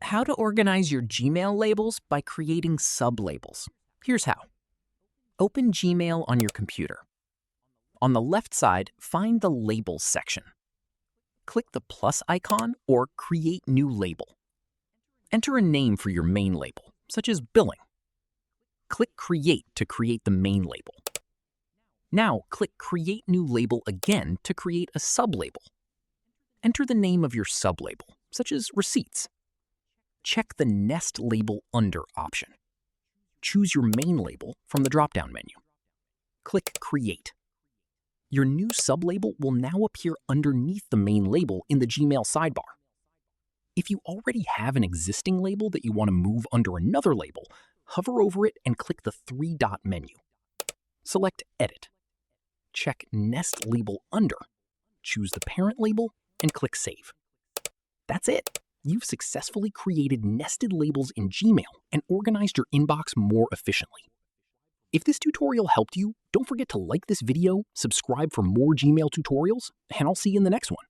How to organize your Gmail labels by creating sublabels. Here's how. Open Gmail on your computer. On the left side, find the Labels section. Click the plus icon or Create New Label. Enter a name for your main label, such as Billing. Click Create to create the main label. Now click Create New Label again to create a sublabel. Enter the name of your sublabel, such as Receipts. Check the Nest Label Under option. Choose your main label from the drop-down menu. Click Create. Your new sublabel will now appear underneath the main label in the Gmail sidebar. If you already have an existing label that you want to move under another label, hover over it and click the three-dot menu. Select Edit. Check Nest Label Under. Choose the parent label and click Save. That's it. You've successfully created nested labels in Gmail and organized your inbox more efficiently. If this tutorial helped you, don't forget to like this video, subscribe for more Gmail tutorials, and I'll see you in the next one.